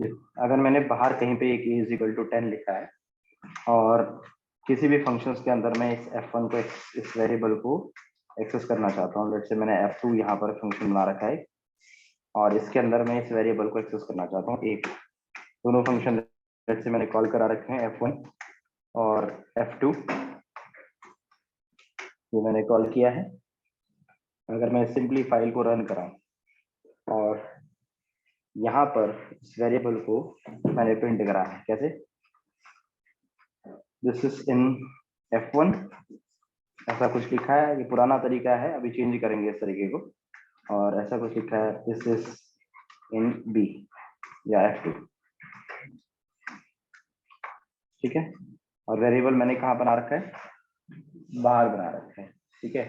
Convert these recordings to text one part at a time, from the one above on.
अगर मैंने बाहर कहीं पे एक ए इज इक्वल टू 10 लिखा है और किसी भी फंक्शंस के अंदर मैं इस f1 को इस वेरिएबल को एक्सेस करना चाहता हूँ, लेट्स से मैंने f2 यहाँ पर फंक्शन बना रखा है और इसके अंदर मैं इस वेरिएबल को एक्सेस करना चाहता हूँ a को। दोनों फंक्शन लेट्स से मैंने कॉल करा रखे हैं f1 और f2, ये मैंने कॉल किया है। अगर मैं सिंपली फाइल को रन कराऊं और यहाँ पर इस वेरिएबल को मैंने प्रिंट करा है, कैसे? दिस इज इन f1, ऐसा कुछ लिखा है, ये पुराना तरीका है, अभी चेंज करेंगे इस तरीके को, और ऐसा कुछ लिखा है दिस इज इन b या f2, ठीक है। और वेरिएबल मैंने कहाँ बना रखा है? बाहर बना रखा है, ठीक है।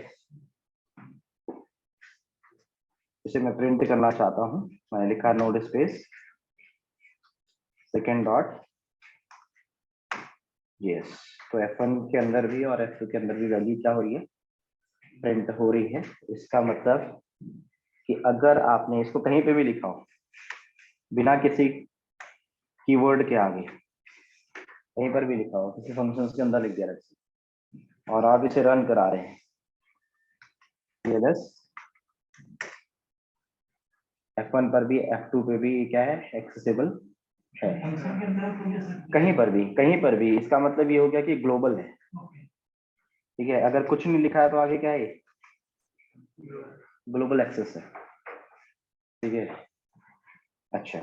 इसे मैं प्रिंट करना चाहता हूँ, मैंने लिखा node space second dot yes. तो f1 के अंदर भी और f2 के अंदर भी वैल्यू क्या हो रही है? प्रिंट हो रही है। इसका मतलब कि अगर आपने इसको कहीं पे भी लिखा हो बिना किसी कीवर्ड के आगे, कहीं पर भी लिखा हो, किसी फंक्शन के अंदर लिख दिया रखिए और आप इसे रन करा रहे हैं, f1 पर भी f2 पे भी क्या है? एक्सेसिबल है। कहीं पर भी इसका मतलब ये हो गया कि ग्लोबल है, ठीक है। अगर कुछ नहीं लिखा है तो आगे क्या है? ग्लोबल एक्सेस है, ठीक है। अच्छा,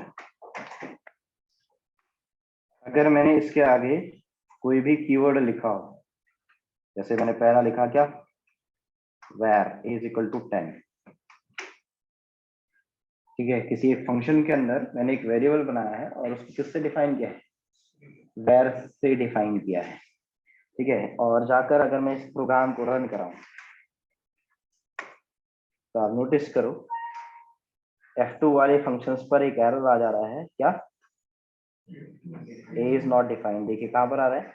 अगर मैंने इसके आगे कोई भी कीवर्ड लिखा हो, जैसे मैंने पहला लिखा क्या? where a is equal to 10, ठीक है। किसी एक फंक्शन के अंदर मैंने एक वेरिएबल बनाया है और उसको किससे डिफाइन किया है? where से डिफाइन किया है, ठीक है। और जाकर अगर मैं इस प्रोग्राम को रन कराऊं तो आप नोटिस करो f2 वाले फंक्शंस पर एक एरर आ जा रहा है, क्या? a is not defined. देखिए कहां पर आ रहा है?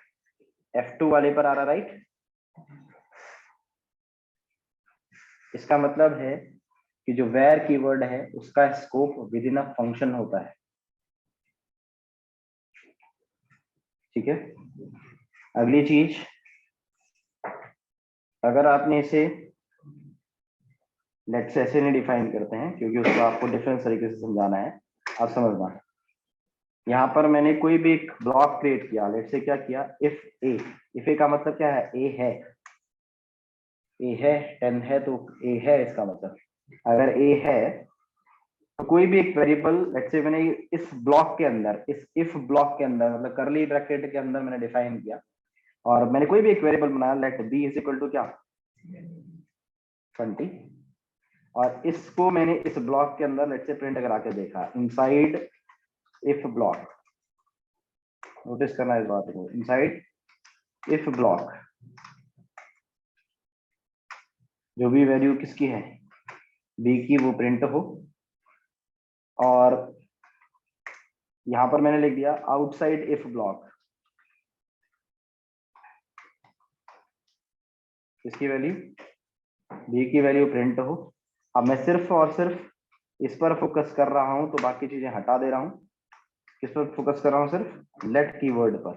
f2 वाले पर आ रहा है, राइट। इसका मतलब है कि जो where कीवर्ड है उसका scope with in a function होता है, ठीक है। अगली चीज, अगर आपने इसे लेट्स से ऐसे नहीं डिफाइन करते हैं क्योंकि उसको आपको डिफरेंट तरीके से समझाना है, आप समझना। यहाँ पर मैंने कोई भी एक ब्लॉक क्रिएट किया, लेट्स से क्या किया? इफ ए का मतलब क्या है? ए है, ए है, 10 है तो ए है, इसका मतलब अगर ए है तो कोई भी एक वेरिएबल, लेट्स से मैंने इस ब्लॉक के अंदर, इस इफ ब्लॉक के अंदर, मतलब करली ब्रैकेट के अंदर मैंने डिफाइन किया और मैंने कोई भी एक वेरिएबल बनाया, let b is equal to क्या? 20, और इसको मैंने इस ब्लॉक के अंदर लेट्स से प्रिंट करा के देखा इनसाइड इफ ब्लॉक। नोटिस करना इस बात को, इनसाइड इफ ब्लॉक जो भी वैल्यू किसकी है? बी की, वो प्रिंट हो। और यहां पर मैंने लिख दिया आउटसाइड इफ ब्लॉक, इसकी वैल्यू, बी की वैल्यू प्रिंट हो। अब मैं सिर्फ और सिर्फ इस पर फोकस कर रहा हूं तो बाकी चीजें हटा दे रहा हूं। किस पर फोकस कर रहा हूं? सिर्फ लेट कीवर्ड पर,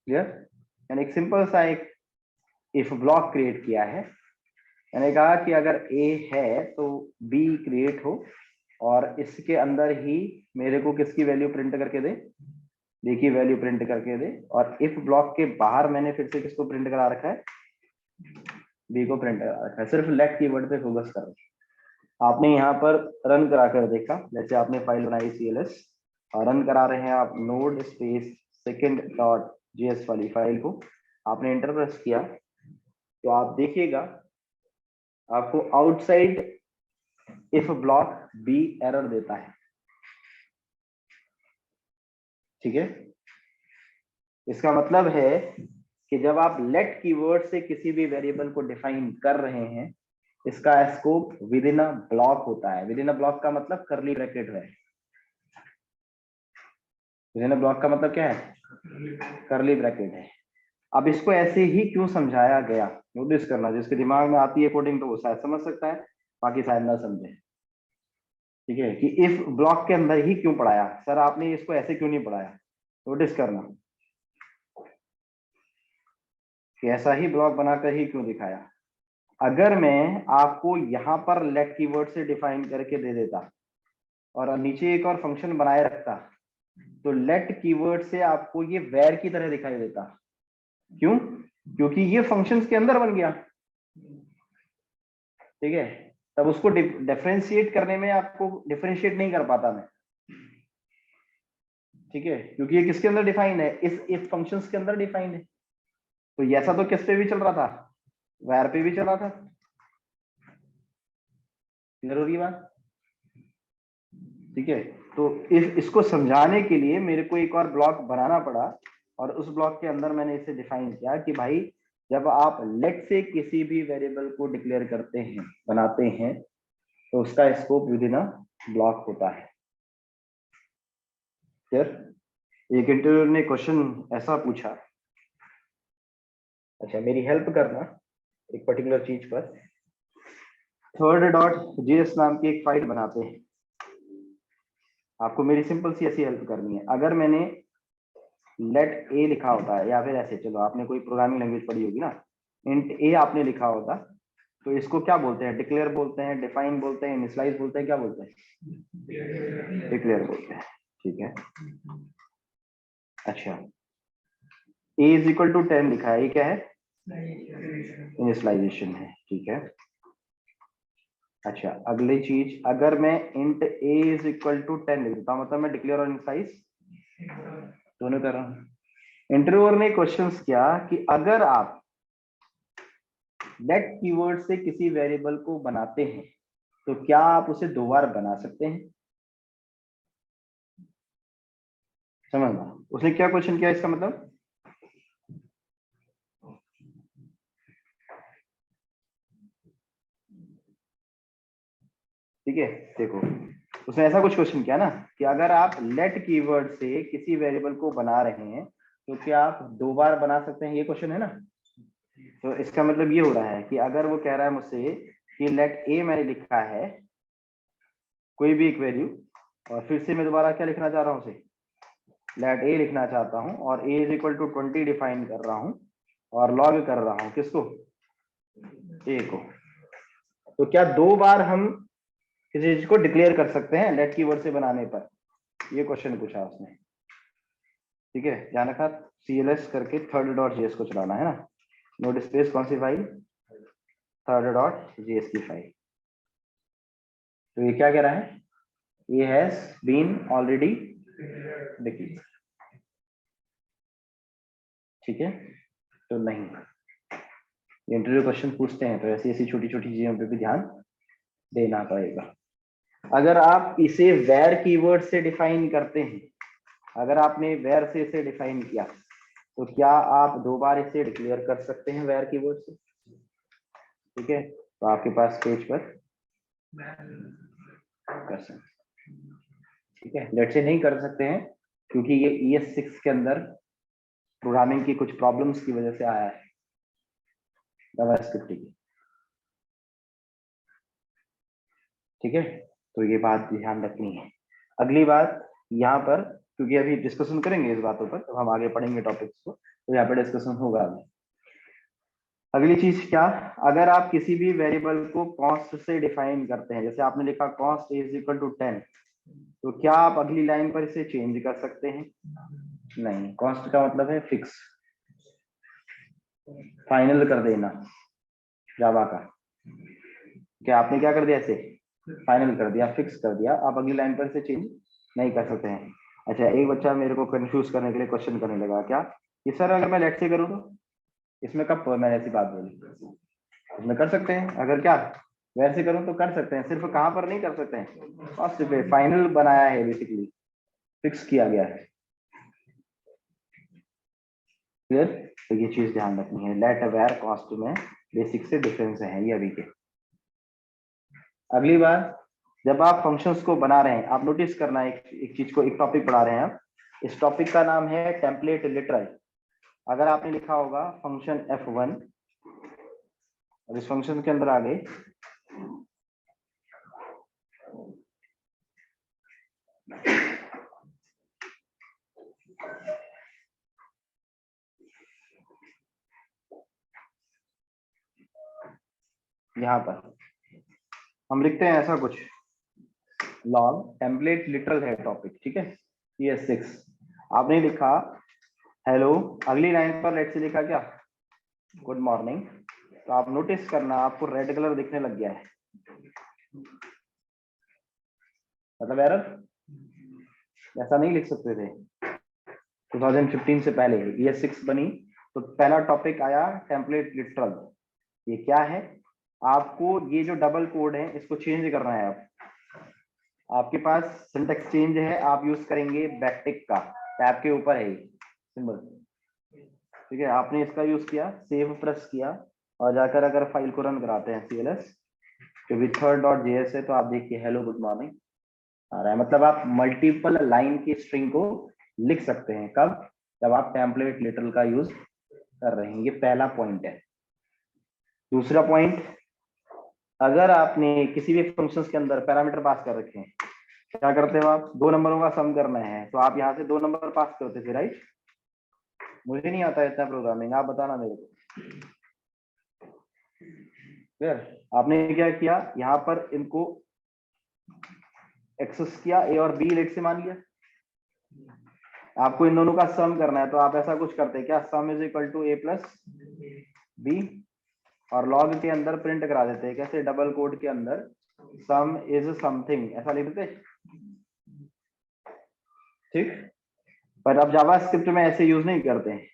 क्लियर। मैंने एक सिंपल सा एक इफ ब्लॉक क्रिएट किया है। मैंने कहा कि अगर ए है तो बी क्रिएट हो और इसके अंदर ही मेरे को किसकी वैल्यू प्रिंट करके दे? बी की वैल्यू प्रिंट करके दे। और इफ ब्लॉक के बाहर मैंने फिर से किसको प्रिंट करा रखा है? बी को प्रिंट करा रखा है। सिर्फ लेट कीवर्ड पे फोकस कर रहा हूं। आपने यहाँ पर रन करा कर देखा, जैसे आपने फाइल बनाई CLS और रन करा रहे हैं आप node space second dot JS वाली फाइल को, आपने एंटर प्रेस किया तो आप देखिएगा आपको आउटसाइड इफ ब्लॉक बी एरर देता है, ठीक है। इसका मतलब है कि जब आप लेट कीवर्ड से किसी भी वेरिएबल को डिफाइन कर रहे हैं, इसका scope with in a block होता है। विद इन अ ब्लॉक का मतलब करली ब्रैकेट है। विद इन अ ब्लॉक का मतलब क्या है? करली ब्रैकेट है। अब इसको ऐसे ही क्यों समझाया गया, नोटिस करना। जिसके दिमाग में आती है कोडिंग तो वो शायद समझ सकता है, बाकी शायद ना समझे। ठीक है, कि इफ ब्लॉक के अंदर ही क्यों पढ़ाया सर, आपने इसको ऐसे क्यों नहीं पढ़ाया, नोटिस करना कि ऐसा ही ब्लॉक बनाकर ही क्यों दिखाया। अगर मैं आपको यहाँ पर लेट कीवर्ड से डिफाइन करके दे देता और नीचे एक और फंक्शन बनाए रखता, तो लेट कीवर्ड से आपको ये वेर की तरह दिखाई देता। क्यों? क्योंकि ये फंक्शंस के अंदर बन गया। ठीक है, तब उसको डिफरेंशिएट करने में आपको डिफरेंशिएट नहीं कर पाता मैं। ठीक है, क्योंकि ये किसके अंदर डिफाइन है, इस फंक्शंस के अंदर डिफाइन है। तो ऐसा तो किस पे भी चल रहा था, वायर पे भी चल रहा था। क्लियर हो रही बात? ठीक है, तो इसको समझाने के लिए मेरे को एक और ब्लॉक बनाना पड़ा, और उस ब्लॉक के अंदर मैंने इसे डिफाइन किया कि भाई जब आप लेट से किसी भी वेरिएबल को डिक्लेयर करते हैं, बनाते हैं, तो उसका scope with in a block होता है। क्लियर? एक इंटरव्यूअर ने क्वेश्चन ऐसा पूछा, अच्छा मेरी हेल्प करना एक पर्टिकुलर चीज पर, third.js नाम की एक फाइल बनाते हैं, आपको मेरी सिंपल सी ऐसी हेल्प करनी है। अगर मैंने लेट ए लिखा होता है, या फिर ऐसे, चलो आपने कोई प्रोग्रामिंग लैंग्वेज पढ़ी होगी ना, इंट ए आपने लिखा होता, तो इसको क्या बोलते हैं, डिक्लेयर बोलते हैं, डिफाइन बोलते हैं, इनिशियलाइज बोलते हैं, क्या बोलते हैं, डिक्लेयर बोलते हैं। ठीक है, अच्छा a इज इक्वल टू 10 लिखा है, ये क्या है, इनिशियलाइजेशन है। ठीक है, अच्छा अगली चीज, अगर मैं int a is equal to 10 लिख देता हूं, मतलब मैं डिक्लेयर और इनिशियलाइज दोनों कर रहा हूं। इंटरव्यूअर ने क्वेश्चंस किया कि अगर आप लेट कीवर्ड से किसी वेरिएबल को बनाते हैं, तो क्या आप उसे दो बार बना सकते हैं। समझना, उसने क्या क्वेश्चन किया, इसका मतलब ठीक है, देखो उसने ऐसा कुछ क्वेश्चन किया ना कि अगर आप लेट कीवर्ड से किसी वेरिएबल को बना रहे हैं, तो क्या आप दो बार बना सकते हैं, ये क्वेश्चन है ना। तो इसका मतलब ये हो रहा है कि अगर वो कह रहा है मुझसे कि लेट ए मैंने लिखा है कोई भी एक वैल्यू, और फिर से मैं दोबारा क्या लिखना चाह रहा हूँ, उसे लेट ए लिखना चाहता हूँ, और ए इज इक्वल टू 20 डिफाइन कर रहा हूँ, और लॉग कर रहा हूँ किसको, ए को, तो क्या दो बार हम किसी चीज को डिक्लेयर कर सकते हैं लेट कीवर्ड से बनाने पर, ये क्वेश्चन पूछा उसने। ठीक है, ध्यान रखा, CLS करके third.js को चलाना है ना, नोट स्पेस कौन सी फाइल, third.js की फाइल। तो ये क्या कह रहा है, ये हैज बीन ऑलरेडी डिक्लेयर्ड। ठीक है, तो नहीं, इंटरव्यू क्वेश्चन पूछते हैं तो ऐसी ऐसी छोटी छोटी चीजों पे भी ध्यान देना पड़ेगा। अगर आप इसे वेर कीवर्ड से डिफाइन करते हैं, अगर आपने वेर से इसे डिफाइन किया, तो क्या आप दो बार इसे डिक्लेयर कर सकते हैं वेर कीवर्ड से। ठीक है, तो आपके पास पेज पर कर सकते हैं। ठीक है, लेट से नहीं कर सकते हैं क्योंकि ये ES6 के अंदर प्रोग्रामिंग की कुछ प्रॉब्लम्स की वजह से आया है, जावास्क्रिप्ट की। ठीक है, तो ये बात ध्यान रखनी है। अगली बात यहाँ पर, क्योंकि अभी डिस्कशन करेंगे इस बातों पर, तो हम आगे पढ़ेंगे टॉपिक्स को, तो यहाँ पे डिस्कशन होगा अभी। अगली चीज क्या, अगर आप किसी भी वेरिएबल को कॉस्ट से डिफाइन करते हैं, जैसे आपने लिखा कॉस्ट इज इक्वल टू 10, तो क्या आप अगली लाइन पर इसे चेंज कर सकते हैं, नहीं। कॉस्ट का मतलब है फिक्स, फाइनल कर देना जावा का। क्या आपने क्या कर दिया, इसे फाइनल कर दिया, फिक्स कर दिया, आप अगली लाइन पर इसे चेंज नहीं कर सकते हैं। अच्छा, एक बच्चा मेरे को कंफ्यूज करने के लिए क्वेश्चन करने लगा, क्या कि सर अगर मैं लेट से करूँ तो, इसमें कब मैंने ऐसी बात बोली, इसमें कर सकते हैं, अगर क्या वैसे करूं तो कर सकते हैं, सिर्फ कहां पर नहीं कर सकते हैं, कॉस्ट पे फाइनल बनाया है, बेसिकली फिक्स किया गया है। क्लियर, तो ये चीज ध्यान रखनी है, लेट वेयर कॉस्ट में बेसिक से डिफरेंस है ये अभी के। अगली बार जब आप फंक्शंस को बना रहे हैं, आप नोटिस करना है एक चीज को, एक टॉपिक पढ़ा रहे हैं आप, इस टॉपिक का नाम है टेम्पलेट लिटरल। अगर आपने लिखा होगा फंक्शन F1, और इस फंक्शन के अंदर आ गए यहाँ पर हम लिखते हैं ऐसा कुछ, लॉग टेम्पलेट लिटरल है टॉपिक, ठीक है। ये 6 आपने लिखा हेलो, अगली लाइन पर लेट से लिखा क्या, गुड मॉर्निंग। तो आप नोटिस करना आपको रेड कलर दिखने लग गया है, मतलब एरर, ऐसा नहीं लिख सकते थे 2015 से पहले। ये 6 बनी तो पहला टॉपिक आया टेम्पलेट लिटरल। ये क्या है, आपको ये जो डबल कोड है इसको चेंज करना है। आपके पास सिंटेक्स चेंज है, आप यूज करेंगे बैकटिक का, टैब के ऊपर है सिंबल, ठीक है। आपने इसका यूज किया, सेव प्रेस किया और जाकर अगर फाइल को रन कराते हैं cls जो witherd.js है, तो आप देखिए हेलो गुड मॉर्निंग आ रहा है। मतलब आप मल्टीपल लाइन की स्ट्रिंग को लिख सकते हैं, कब, जब आप टेम्पलेट लिटरल का यूज कर रहे हैं। ये पहला पॉइंट है। दूसरा पॉइंट, अगर आपने किसी भी फंक्शंस के अंदर पैरामीटर पास कर रखे हैं, क्या करते हो आप, 2 नंबरों का सम करना है तो आप यहाँ से 2 नंबर पास करते थे, राइट। मुझे नहीं आता इतना प्रोग्रामिंग, आप बताना मेरे को। फिर आपने क्या किया, यहाँ पर इनको एक्सेस किया, ए और बी लेट से मान लिया, आपको इन दोनों का सम करना है तो आप ऐसा कुछ करते हैं क्या, sum is equal to a plus b, और लॉग के अंदर प्रिंट करा देते हैं, कैसे, डबल कोड के अंदर सम इज समथिंग, ऐसा लिख देते, ठीक। पर अब जावास्क्रिप्ट में ऐसे यूज नहीं करते हैं,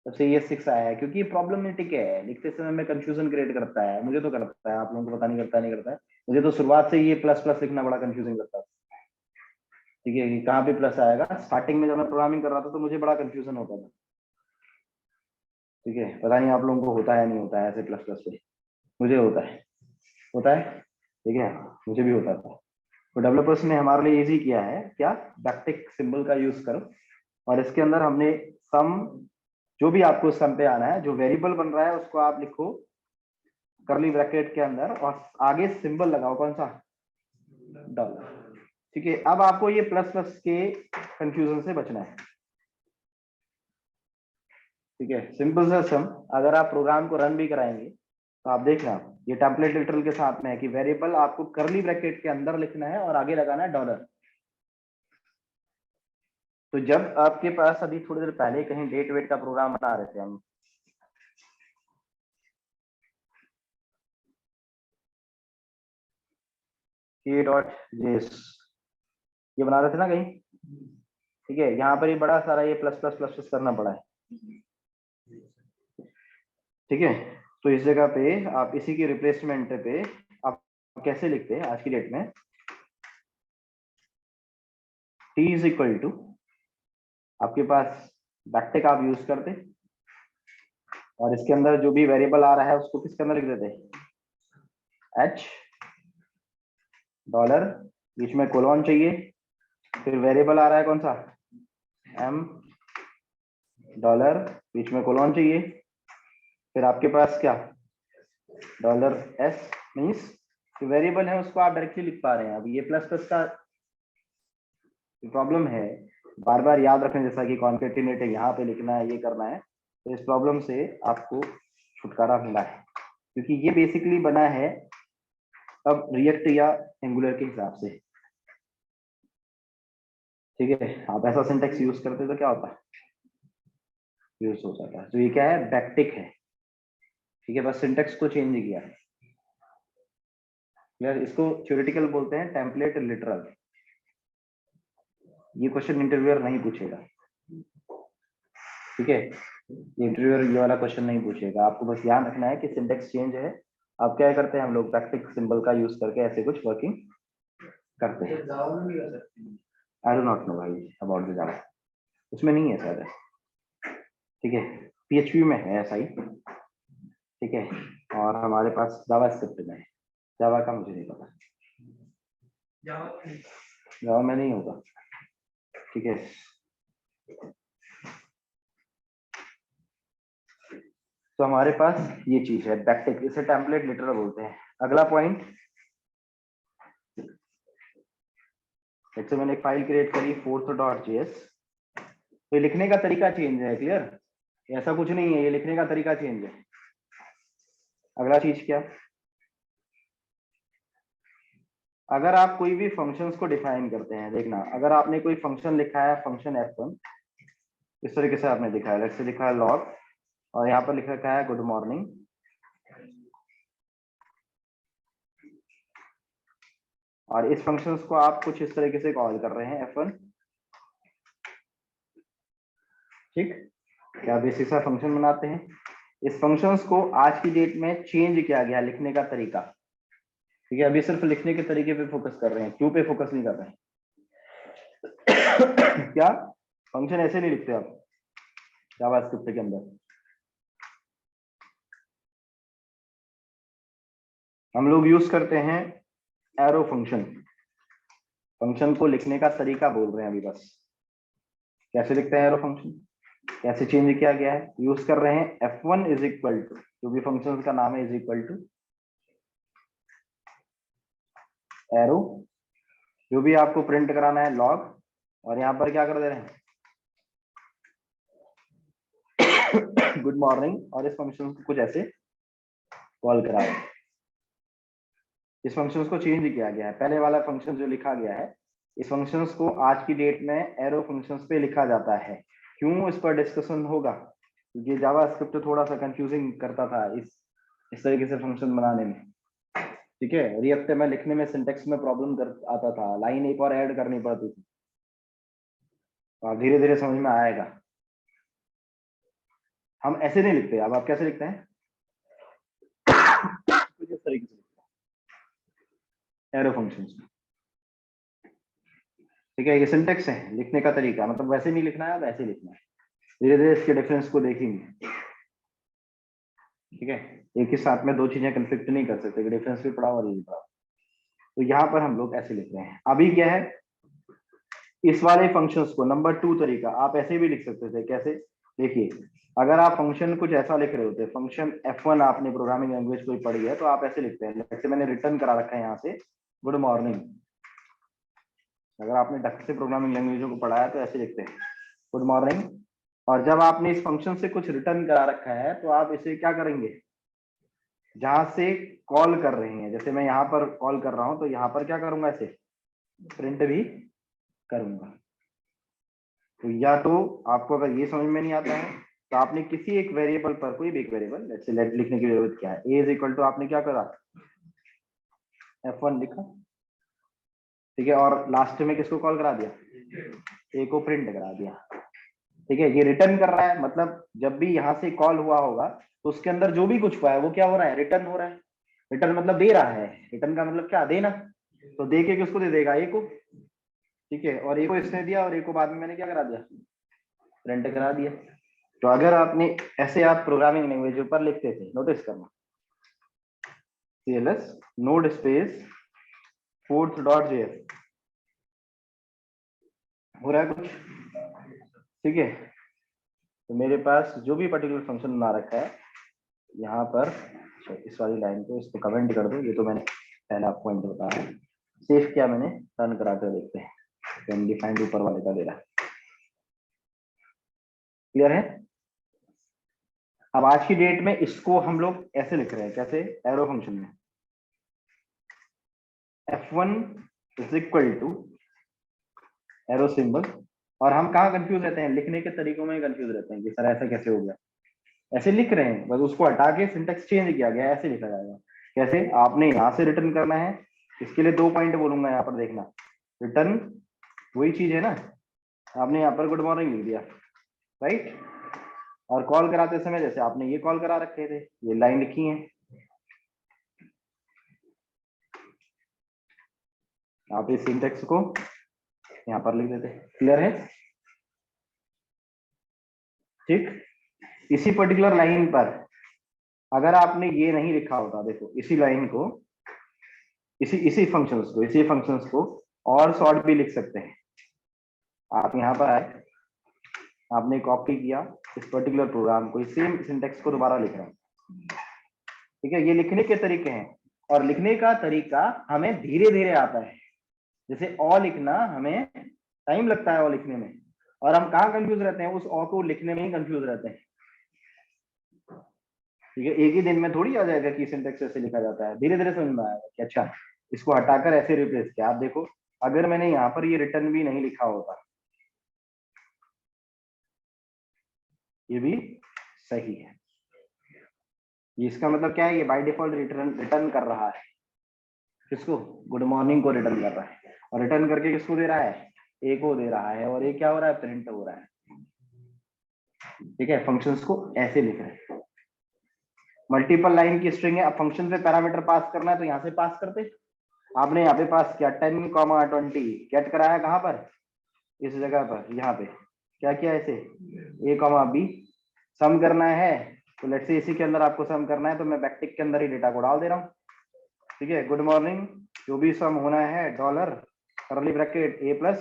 तब से ये 6 आया है, क्योंकि ये प्रॉब्लमेटिक है, लिखते समय में कंफ्यूजन क्रिएट करता है। मुझे तो करता है, आप लोगों को पता नहीं करता, नहीं करता है। मुझे तो शुरुआत से ये प्लस प्लस लिखना बड़ा कंफ्यूजिंग लगता है, ठीक है, कि कहाँ पे प्लस आएगा। स्टार्टिंग में जब मैं प्रोग्रामिंग कर रहा था तो मुझे बड़ा कंफ्यूजन होता था, ठीक है। पता नहीं आप लोगों को होता है नहीं होता है ऐसे प्लस प्लस पे, मुझे होता है, होता है, ठीक है, मुझे भी होता था। तो डेवलपर्स ने हमारे लिए इजी किया है क्या, बैकटिक सिंबल का यूज करो, और इसके अंदर हमने सम, जो भी आपको सम पे आना है, जो वेरिएबल बन रहा है उसको आप लिखो करली ब्रैकेट के अंदर और आगे सिंबल लगाओ, कौन सा, डॉलर, ठीक है। अब आपको ये प्लस प्लस के कंफ्यूजन से बचना है, ठीक है। सिंपल सा सम, अगर आप प्रोग्राम को रन भी कराएंगे तो आप देखना, ये टेम्पलेट लिटरल के साथ में है कि वेरिएबल आपको करली ब्रैकेट के अंदर लिखना है और आगे लगाना है डॉलर। तो जब आपके पास, अभी थोड़ी देर पहले कहीं डेट वेट का प्रोग्राम बना रहे थे हम, k.js ये बना रहे थे ना कहीं, ठीक है। यहाँ पर ये बड़ा सारा ये प्लस प्लस प्लस प्लस करना पड़ा है, ठीक है। तो इस जगह पे आप इसी की रिप्लेसमेंट पे आप कैसे लिखते हैं आज की डेट में, t इज इक्वल टू, आपके पास बैकटिक आप यूज करते और इसके अंदर जो भी वेरिएबल आ रहा है उसको किसके अंदर लिख देते, h डॉलर, बीच में कोलोन चाहिए, फिर वेरिएबल आ रहा है कौन सा, m डॉलर, बीच में कोलोन चाहिए, फिर आपके पास क्या, डॉलर s, मीन्स वेरिएबल है उसको आप डायरेक्टली लिख पा रहे हैं। अब ये प्लस प्लस का प्रॉब्लम है, बार बार याद रखें, जैसा कि कॉन्केटिनेट यहाँ पे लिखना है, ये करना है, तो इस प्रॉब्लम से आपको छुटकारा मिला है, क्योंकि ये बेसिकली बना है अब रिएक्ट या एंगुलर के हिसाब से, ठीक है। आप ऐसा सिंटेक्स यूज करते तो क्या होता, यूज हो जाता है। तो ये क्या है, बैकटिक है, ठीक है, बस सिंटेक्स को चेंज किया है। यार इसको थ्योरेटिकल बोलते हैं टेम्पलेट लिटरल। ये क्वेश्चन इंटरव्यूअर नहीं पूछेगा, ठीक है, इंटरव्यूअर ये वाला क्वेश्चन नहीं पूछेगा। आपको बस ध्यान रखना है कि सिंटेक्स चेंज है। अब क्या करते हैं हम लोग, बैकटिक सिंबल का यूज करके ऐसे कुछ वर्किंग करते हैं। आई डो नॉट नो भाई अबाउट द जावा, उसमें नहीं है शायद, ठीक है। PHP में है ऐसा ही, ठीक है, और हमारे पास जावा स्क्रिप्ट में है। जावा का मुझे नहीं पता, जावा में नहीं होगा, ठीक है। तो हमारे पास ये चीज है बैकटिक, इसे टेम्पलेट लिटरल बोलते हैं। अगला पॉइंट, जैसे मैंने एक फाइल क्रिएट करी fourth.js, तो ये लिखने का तरीका चेंज है। क्लियर? ऐसा कुछ नहीं है, ये लिखने का तरीका चेंज है। अगला चीज क्या, अगर आप कोई भी फंक्शंस को डिफाइन करते हैं, देखना अगर आपने कोई फंक्शन लिखा है, फंक्शन f1 इस तरीके से आपने लिखा है, लेट्स से लिखा है लॉग और यहाँ पर लिख रखा है गुड मॉर्निंग, और इस फंक्शंस को आप कुछ इस तरीके से कॉल कर रहे हैं f1। ठीक, क्या बेसिक सा फंक्शन बनाते हैं। इस फंक्शंस को आज की डेट में चेंज किया गया लिखने का तरीका। ठीक है, अभी सिर्फ लिखने के तरीके पे फोकस कर रहे हैं, क्यों पे फोकस नहीं कर रहे हैं। क्या फंक्शन ऐसे नहीं लिखते आप जावास्क्रिप्ट के अंदर। हम लोग यूज करते हैं एरो फंक्शन। फंक्शन को लिखने का तरीका बोल रहे हैं अभी बस, कैसे लिखते हैं एरो फंक्शन, कैसे चेंज किया गया है। यूज कर रहे हैं f1 इज इक्वल टू, जो भी फंक्शन का नाम है, इज इक्वल टू एरो, जो भी आपको प्रिंट कराना है लॉग, और यहाँ पर क्या कर दे रहे हैं गुड मॉर्निंग, और इस फंक्शन को कुछ ऐसे कॉल करा रहे हैं। इस फंक्शन को चेंज किया गया है, पहले वाला फंक्शन जो लिखा गया है, इस फंक्शन को आज की डेट में एरो फंक्शंस पे लिखा जाता है। क्यों, इस पर डिस्कशन होगा, क्योंकि जावास्क्रिप्ट थोड़ा सा कंफ्यूजिंग करता था इस तरीके से फंक्शन बनाने में। ठीक है, रिएक्ट में लिखने में सिंटेक्स में प्रॉब्लम कर आता था, लाइन एक और ऐड करनी पड़ती थी, और धीरे धीरे समझ में आएगा। हम ऐसे नहीं लिखते, अब आप कैसे लिखते हैं कुछ इस तरीके से एरो फंक्शंस। ठीक है, ये सिंटेक्स है लिखने का तरीका, मतलब वैसे नहीं लिखना है, वैसे लिखना है। धीरे धीरे इसके डिफरेंस को देखेंगे। ठीक है, एक ही साथ में दो चीजें कंफ्लिक्ट नहीं कर सकते, डिफरेंस भी पढ़ा और ये भी पढ़ा। तो यहाँ पर हम लोग ऐसे लिख रहे हैं। अभी क्या है, इस वाले फंक्शंस को नंबर 2 तरीका आप ऐसे भी लिख सकते थे। कैसे, देखिए अगर आप फंक्शन कुछ ऐसा लिख रहे होते, फंक्शन f1 आपने प्रोग्रामिंग लैंग्वेज कोई पढ़ी है, तो आप ऐसे लिखते हैं, जैसे मैंने रिटर्न करा रखा है यहाँ से गुड मॉर्निंग। अगर आपने ढंग से प्रोग्रामिंग लैंग्वेजों को पढ़ा है तो ऐसे लिखते हैं गुड मॉर्निंग, और जब आपने इस फंक्शन से कुछ रिटर्न करा रखा है तो आप इसे क्या करेंगे, जहां से कॉल कर रहे हैं, जैसे मैं यहाँ पर कॉल कर रहा हूं, तो यहाँ पर क्या करूंगा, ऐसे प्रिंट भी करूंगा। तो या तो आपको अगर ये समझ में नहीं आता है, तो आपने किसी एक वेरिएबल पर, कोई भी एक वेरिएबल, जैसे लेट लिखने की जरूरत क्या है, ए इज इक्वल टू आपने क्या करा f1 लिखा। ठीक है, और लास्ट में किसको कॉल करा दिया, ए को प्रिंट करा दिया। ठीक है, ये रिटर्न कर रहा है, मतलब जब भी यहाँ से कॉल हुआ होगा तो उसके अंदर जो भी कुछ हुआ है वो क्या हो रहा है, रिटर्न हो रहा है। रिटर्न मतलब दे रहा है, रिटर्न का मतलब क्या, देना। तो दे के किसको दे देगा, ए को। ठीक है, और ए को इसने दिया, और ए को बाद में मैंने क्या करा दिया, प्रिंट करा दिया। तो अगर आपने ऐसे आप प्रोग्रामिंग लैंग्वेज पर लिखते थे, नोटिस करना cls node स्पेस fourth.js हो रहा है कुछ। ठीक है, तो मेरे पास जो भी पर्टिकुलर फंक्शन बना रखा है यहाँ पर, इस वाली लाइन को इसको कमेंट कर दो, ये तो मैंने पहला पॉइंट बताया, सेव किया मैंने, रन करा कर देखते हैं, डिफाइंड ऊपर वाले का दे रहा है। क्लियर है। अब आज की डेट में इसको हम लोग ऐसे लिख रहे हैं, कैसे, एरो फंक्शन में f1 is equal to arrow symbol. और हम कहाँ कंफ्यूज रहते हैं, लिखने के तरीकों में कंफ्यूज रहते हैं कि सर ऐसा कैसे हो गया, ऐसे लिख रहे हैं, बस उसको हटा के सिंटेक्स चेंज किया गया, ऐसे लिखा जाएगा। कैसे, आपने यहाँ से रिटर्न करना है, इसके लिए 2 पॉइंट बोलूंगा यहाँ पर, देखना रिटर्न वही चीज है ना, आपने यहाँ पर गुड मॉर्निंग लिख दिया, राइट। और कॉल कराते समय जैसे आपने ये कॉल करा रखे थे, ये लाइन लिखी है, आप इस सिंटेक्स को यहाँ पर लिख देते। क्लियर है। ठीक, इसी पर्टिकुलर लाइन पर अगर आपने ये नहीं लिखा होता, देखो इसी लाइन को, इसी फंक्शंस को और शॉर्ट भी लिख सकते हैं। आप यहाँ पर आए, आपने कॉपी किया इस पर्टिकुलर प्रोग्राम को, इस सेम सिंटेक्स को दोबारा लिख रहा हूँ। ठीक है, ये लिखने के तरीके हैं, और लिखने का तरीका हमें धीरे धीरे आता है, जैसे अ लिखना हमें टाइम लगता है अ लिखने में, और हम कहाँ कंफ्यूज रहते हैं, उस अ को लिखने में ही कंफ्यूज रहते हैं। ठीक है, एक ही दिन में थोड़ी आ जाएगा कि सिंटेक्स ऐसे लिखा जाता है, धीरे धीरे समझ में आएगा कि अच्छा इसको हटाकर ऐसे रिप्लेस किया। आप देखो अगर मैंने यहाँ पर ये रिटर्न भी नहीं लिखा होता, ये भी सही है। ये इसका मतलब क्या है, ये बाय डिफॉल्ट रिटर्न कर रहा है, किसको, गुड मॉर्निंग को रिटर्न कर रहा है, और रिटर्न करके किसको दे रहा है, ए को दे रहा है, और ये क्या हो रहा है, प्रिंट हो रहा है। ठीक है, फंक्शंस को ऐसे लिख रहे हैं। मल्टीपल लाइन की स्ट्रिंग है, अब फंक्शन पे पैरामीटर पास करना है तो यहाँ से पास करते, आपने यहाँ पे पास किया 10,20 गेट कराया कहाँ पर, इस जगह पर, यहाँ पे क्या किया, ऐसे a, b सम करना है, तो लेट्स से इसी के अंदर आपको सम करना है, तो मैं बैकटिक के अंदर ही डेटा को डाल दे रहा हूँ। ठीक है, गुड मॉर्निंग जो भी सम होना है डॉलर करली ब्रैकेट a+b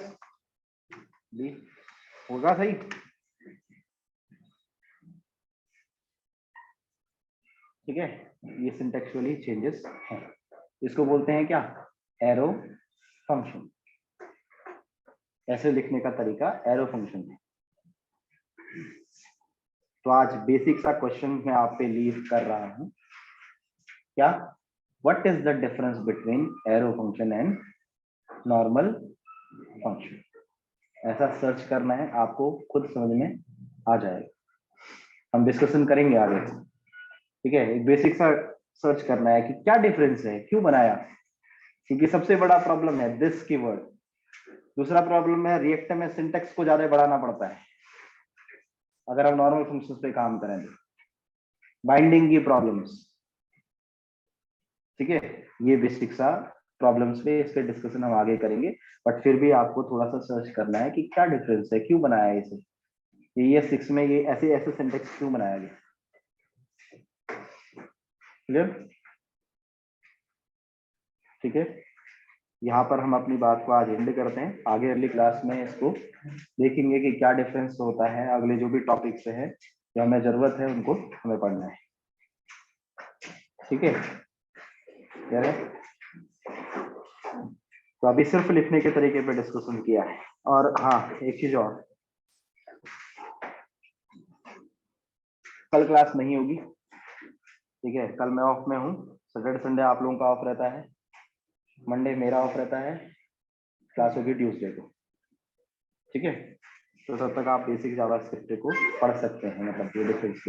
होगा सही। ठीक है, ये सिंटेक्चुअली चेंजेस हैं, इसको बोलते हैं क्या, एरो फंक्शन। ऐसे लिखने का तरीका एरो फंक्शन है। तो आज बेसिक सा क्वेश्चन मैं आप पे लीव कर रहा हूं, क्या, what is the difference between arrow function and normal function. ऐसा सर्च करना है, आपको खुद समझ में आ जाएगा, हम डिस्कशन करेंगे आगे। ठीक है, एक बेसिक सा सर्च करना है कि क्या डिफरेंस है, क्यों बनाया, क्योंकि सबसे बड़ा प्रॉब्लम है दिस कीवर्ड। दूसरा प्रॉब्लम है रिएक्ट में सिंटेक्स को ज्यादा बढ़ाना पड़ता है अगर हम नॉर्मल फंक्शंस पे काम करें तो, बाइंडिंग की प्रॉब्लम्स। ठीक है, ये बेसिक सा प्रॉब्लम्स पे इसके डिस्कशन हम आगे करेंगे, बट फिर भी आपको थोड़ा सा सर्च करना है कि क्या डिफरेंस है, क्यों बनाया इसे, ये 6 में ये ऐसे ऐसे सिंटेक्स क्यों बनाया गया। क्लियर। ठीक है, यहाँ पर हम अपनी बात को आज एंड करते हैं, आगे अगली क्लास में इसको देखेंगे कि क्या डिफरेंस होता है, अगले जो भी टॉपिक्स है जो हमें जरूरत है उनको हमें पढ़ना है। ठीक है, क्लियर है। तो अभी सिर्फ लिखने के तरीके पे डिस्कशन किया है, और हाँ एक चीज और, कल क्लास नहीं होगी। ठीक है, कल मैं ऑफ में हूँ, सैटरडे संडे आप लोगों का ऑफ रहता है, मंडे मेरा ऑफ रहता है, क्लास होगी ट्यूसडे को। ठीक है, तो तब तक आप बेसिक जावास्क्रिप्ट को पढ़ सकते हैं, मतलब ये डिफरेंस